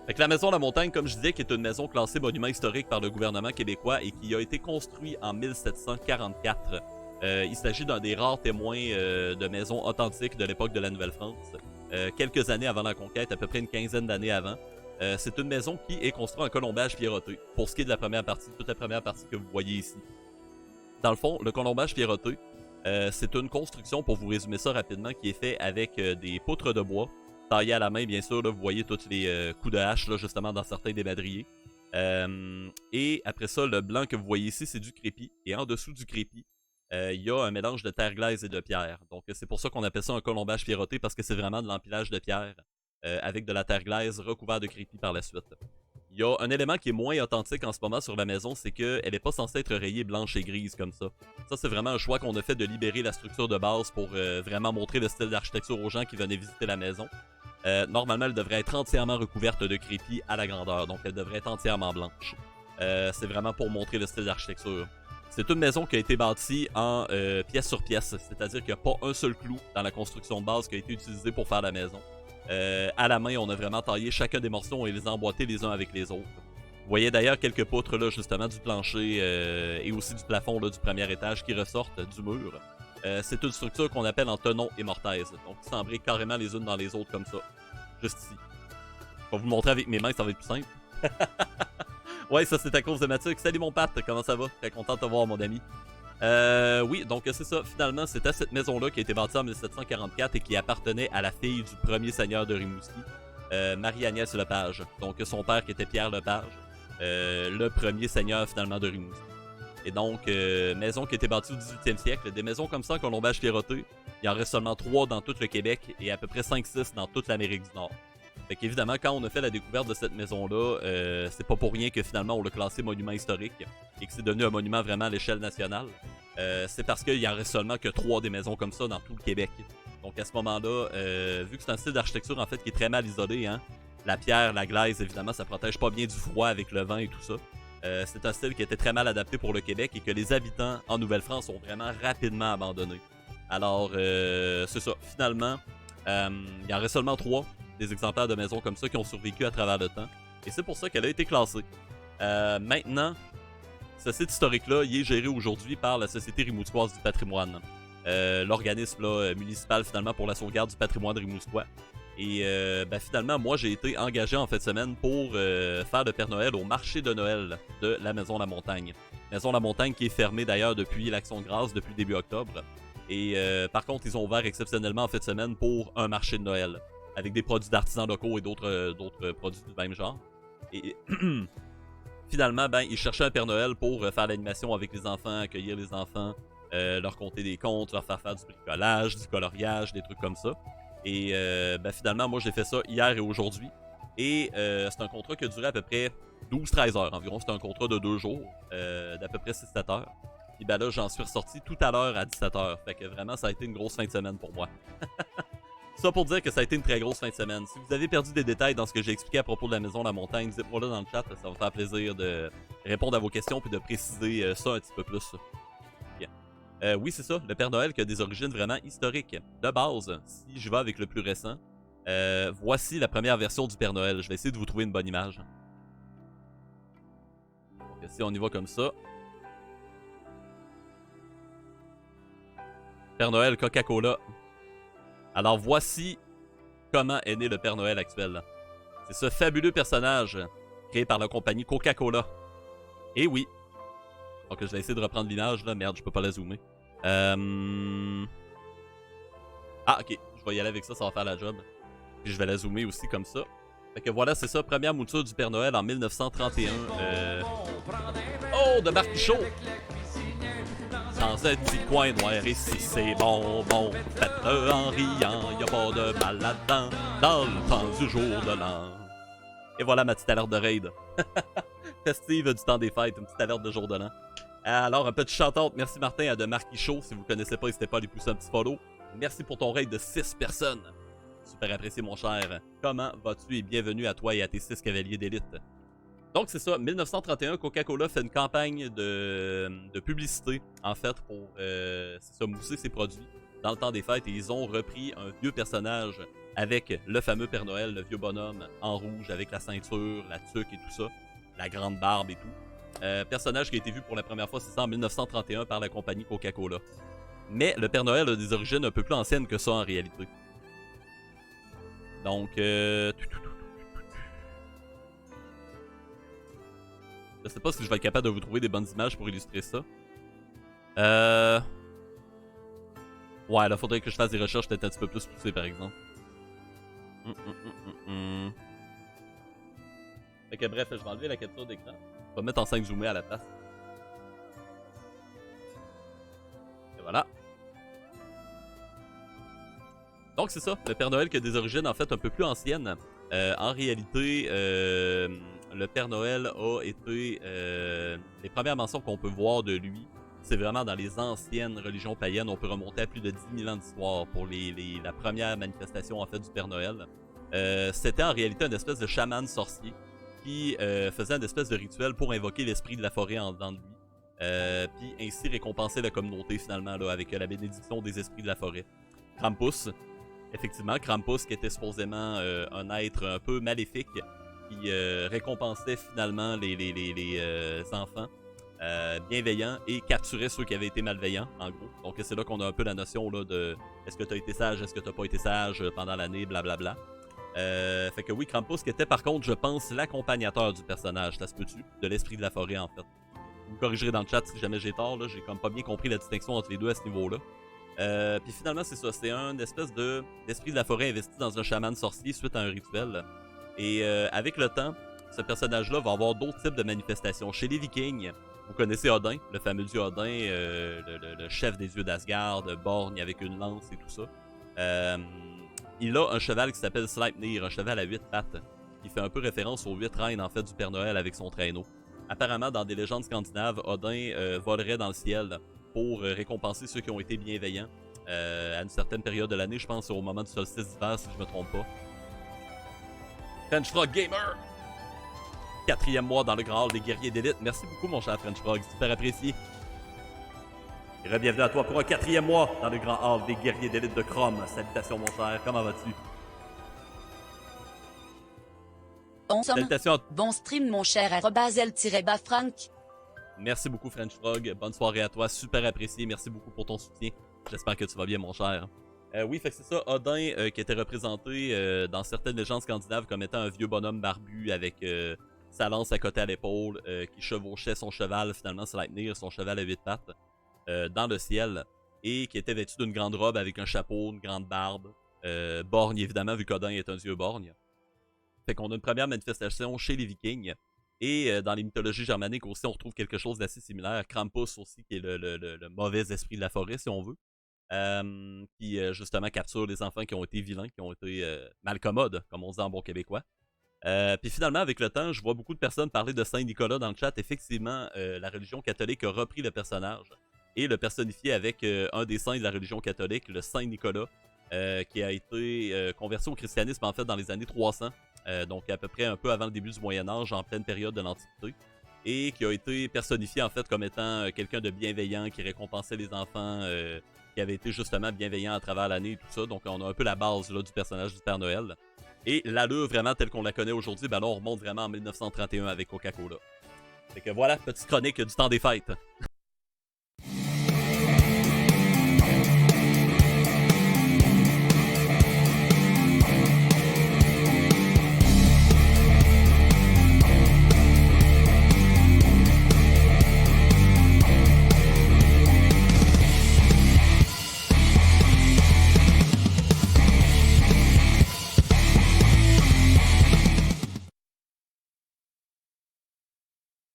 Fait que la Maison La Montagne, comme je disais, qui est une maison classée monument historique par le gouvernement québécois et qui a été construite en 1744. Il s'agit d'un des rares témoins de maisons authentiques de l'époque de la Nouvelle-France. Quelques années avant la conquête, à peu près une quinzaine d'années avant. C'est une maison qui est construite en colombage pierroté. Pour ce qui est de la première partie, toute la première partie que vous voyez ici. Dans le fond, le colombage pierroté, c'est une construction, pour vous résumer ça rapidement, qui est fait avec des poutres de bois, taillées à la main, bien sûr. Là, vous voyez tous les coups de hache, là, justement, dans certains des madriers. Et après ça, le blanc que vous voyez ici, c'est du crépi. Et en dessous du crépi, il y a un mélange de terre glaise et de pierre. Donc, c'est pour ça qu'on appelle ça un colombage pierroté, parce que c'est vraiment de l'empilage de pierre avec de la terre glaise recouvert de crépi par la suite. Il y a un élément qui est moins authentique en ce moment sur la maison, c'est qu'elle n'est pas censée être rayée blanche et grise comme ça. Ça, c'est vraiment un choix qu'on a fait de libérer la structure de base pour vraiment montrer le style d'architecture aux gens qui venaient visiter la maison. Normalement, elle devrait être entièrement recouverte de crépi à la grandeur, donc elle devrait être entièrement blanche. C'est vraiment pour montrer le style d'architecture. C'est une maison qui a été bâtie en pièce sur pièce, c'est-à-dire qu'il n'y a pas un seul clou dans la construction de base qui a été utilisé pour faire la maison. À la main, on a vraiment taillé chacun des morceaux et les emboîté les uns avec les autres. Vous voyez d'ailleurs quelques poutres là, justement du plancher et aussi du plafond là, du premier étage qui ressortent du mur. C'est une structure qu'on appelle en tenon et mortaise, donc qui s'embriquent carrément les unes dans les autres comme ça. Juste ici. Je vais vous le montrer avec mes mains, ça va être plus simple. Ouais, ça c'est à cause de Mathieu. Salut mon Pat, comment ça va? Très content de te voir mon ami. Oui, donc c'est ça. Finalement, c'était cette maison-là qui a été bâtie en 1744 et qui appartenait à la fille du premier seigneur de Rimouski, Marie-Agnès Lepage. Donc son père qui était Pierre Lepage, le premier seigneur finalement de Rimouski. Et donc, maison qui a été bâtie au 18e siècle. Des maisons comme ça en colombage pierroté, il y en reste seulement 3 dans tout le Québec et à peu près 5-6 dans toute l'Amérique du Nord. Fait qu'évidemment, quand on a fait la découverte de cette maison-là, c'est pas pour rien que finalement on l'a classé monument historique et que c'est devenu un monument vraiment à l'échelle nationale. C'est parce qu'il en reste seulement que 3 des maisons comme ça dans tout le Québec. Donc à ce moment-là, vu que c'est un style d'architecture en fait qui est très mal isolé, hein, la pierre, la glaise, évidemment, ça protège pas bien du froid avec le vent et tout ça. C'est un style qui était très mal adapté pour le Québec et que les habitants en Nouvelle-France ont vraiment rapidement abandonné. Alors, c'est ça. Finalement, il en reste seulement 3 des exemplaires de maisons comme ça qui ont survécu à travers le temps. Et c'est pour ça qu'elle a été classée. Maintenant, ce site historique-là, il est géré aujourd'hui par la Société rimouskoise du patrimoine. L'organisme municipal finalement pour la sauvegarde du patrimoine rimouskois. Et finalement, moi j'ai été engagé en fin de semaine pour faire le Père Noël au marché de Noël de la Maison La Montagne. Maison La Montagne qui est fermée d'ailleurs depuis l'Action de grâce, depuis début octobre. Et par contre, ils ont ouvert exceptionnellement en fin de semaine pour un marché de Noël, avec des produits d'artisans locaux et d'autres produits du même genre. Et finalement, ils cherchaient un Père Noël pour faire l'animation avec les enfants, accueillir les enfants, leur conter des contes, leur faire du bricolage, du coloriage, des trucs comme ça. Et finalement, moi j'ai fait ça hier et aujourd'hui. Et c'est un contrat qui a duré à peu près 12-13 heures environ. C'est un contrat de 2 jours, d'à peu près 6-7 heures. Et là, j'en suis ressorti tout à l'heure à 17 heures. Fait que vraiment, ça a été une grosse fin de semaine pour moi. Ça pour dire que ça a été une très grosse fin de semaine. Si vous avez perdu des détails dans ce que j'ai expliqué à propos de la Maison La Montagne, dites-moi là dans le chat, ça va me faire plaisir de répondre à vos questions puis de préciser ça un petit peu plus. Bien. Oui, c'est ça, le Père Noël qui a des origines vraiment historiques. De base, si je vais avec le plus récent, voici la première version du Père Noël. Je vais essayer de vous trouver une bonne image. Donc, si on y va comme ça. Père Noël Coca-Cola. Alors voici comment est né le Père Noël actuel. C'est ce fabuleux personnage créé par la compagnie Coca-Cola. Et oui. Donc je vais essayer de reprendre l'image là. Merde, je peux pas la zoomer. Ah ok, je vais y aller avec ça, ça va faire la job. Puis je vais la zoomer aussi comme ça. Fait que voilà, c'est ça, première mouture du Père Noël en 1931. Oh, de Marc Pichot! Dans un petit coin noir ici, c'est bonbon. Faites-le en riant, y a pas de mal là-dedans. Dans le temps du jour de l'an. Et voilà ma petite alerte de raid. Festive du temps des fêtes, une petite alerte de jour de l'an. Alors, un petit shout-out, merci Martin à de Marc Pichot. Si vous ne connaissez pas, n'hésitez pas à lui pousser un petit follow. Merci pour ton raid de 6 personnes. Super apprécié mon cher. Comment vas-tu et bienvenue à toi et à tes 6 cavaliers d'élite. Donc c'est ça, 1931, Coca-Cola fait une campagne de publicité, en fait, pour mousser ses produits dans le temps des fêtes. Et ils ont repris un vieux personnage avec le fameux Père Noël, le vieux bonhomme en rouge avec la ceinture, la tuque et tout ça, la grande barbe et tout. Personnage qui a été vu pour la première fois, c'est ça, en 1931 par la compagnie Coca-Cola. Mais le Père Noël a des origines un peu plus anciennes que ça en réalité. Donc, je sais pas si je vais être capable de vous trouver des bonnes images pour illustrer ça. Ouais, là, faudrait que je fasse des recherches peut-être un petit peu plus poussées, par exemple. Fait que bref, je vais enlever la capture d'écran. Je vais mettre en 5 zoomé à la place. Et voilà. Donc c'est ça, le Père Noël qui a des origines en fait un peu plus anciennes. En réalité, le Père Noël a été... les premières mentions qu'on peut voir de lui, c'est vraiment dans les anciennes religions païennes. On peut remonter à plus de 10 000 ans d'histoire pour la première manifestation en fait du Père Noël. C'était en réalité une espèce de chaman sorcier qui faisait une espèce de rituel pour invoquer l'esprit de la forêt en dedans de lui. Puis ainsi récompenser la communauté finalement là, avec la bénédiction des esprits de la forêt. Krampus, effectivement, Krampus qui était supposément un être un peu maléfique qui récompensait finalement les enfants bienveillants et capturait ceux qui avaient été malveillants, en gros. Donc c'est là qu'on a un peu la notion là, de est-ce que tu as été sage, est-ce que tu n'as pas été sage pendant l'année, blablabla. Fait que oui, Krampus qui était par contre, je pense, l'accompagnateur du personnage, ça se peut-tu, de l'esprit de la forêt en fait. Vous me corrigerez dans le chat si jamais j'ai tort, là, j'ai comme pas bien compris la distinction entre les deux à ce niveau-là. Puis finalement, c'est ça, c'est un espèce d'esprit de la forêt investi dans un chaman sorcier suite à un rituel. Et avec le temps, ce personnage-là va avoir d'autres types de manifestations. Chez les Vikings, vous connaissez Odin, le fameux dieu Odin, le chef des dieux d'Asgard, borgne avec une lance et tout ça. Il a un cheval qui s'appelle Sleipnir, un cheval à 8 pattes, qui fait un peu référence aux 8 reines en fait du Père Noël avec son traîneau. Apparemment, dans des légendes scandinaves, Odin volerait dans le ciel pour récompenser ceux qui ont été bienveillants à une certaine période de l'année. Je pense au moment du solstice d'hiver, si je me trompe pas. French Frog Gamer! 4e mois dans le Grand Hall des Guerriers d'Élite. Merci beaucoup, mon cher French Frog, super apprécié. Et bienvenue à toi pour un 4e mois dans le Grand Hall des Guerriers d'Élite de Chrome. Salutations, mon cher, comment vas-tu? Salutations. Bon stream, mon cher @L-Frank. Merci beaucoup, French Frog. Bonne soirée à toi. Super apprécié. Merci beaucoup pour ton soutien. J'espère que tu vas bien, mon cher. Oui, fait que c'est ça. Odin qui était représenté dans certaines légendes scandinaves comme étant un vieux bonhomme barbu avec sa lance à côté à l'épaule qui chevauchait son cheval, finalement, Sleipnir, son cheval à 8 pattes, dans le ciel et qui était vêtu d'une grande robe avec un chapeau, une grande barbe. Borgne, évidemment, vu qu'Odin est un dieu borgne. Fait qu'on a une première manifestation chez les Vikings. Et dans les mythologies germaniques aussi, on retrouve quelque chose d'assez similaire. Krampus aussi, qui est le mauvais esprit de la forêt, si on veut. Qui justement capture les enfants qui ont été vilains, qui ont été malcommodes, comme on dit en bon québécois. Puis finalement, avec le temps, je vois beaucoup de personnes parler de Saint-Nicolas dans le chat. Effectivement, la religion catholique a repris le personnage et le personnifié avec un des saints de la religion catholique, le Saint-Nicolas, qui a été converti au christianisme en fait dans les années 300. Donc à peu près un peu avant le début du Moyen-Âge, en pleine période de l'Antiquité, et qui a été personnifié en fait comme étant quelqu'un de bienveillant, qui récompensait les enfants, qui avait été justement bienveillant à travers l'année et tout ça. Donc on a un peu la base là, du personnage du Père Noël. Et l'allure vraiment telle qu'on la connaît aujourd'hui, ben là on remonte vraiment en 1931 avec Coca-Cola. Fait que voilà, petite chronique du temps des fêtes.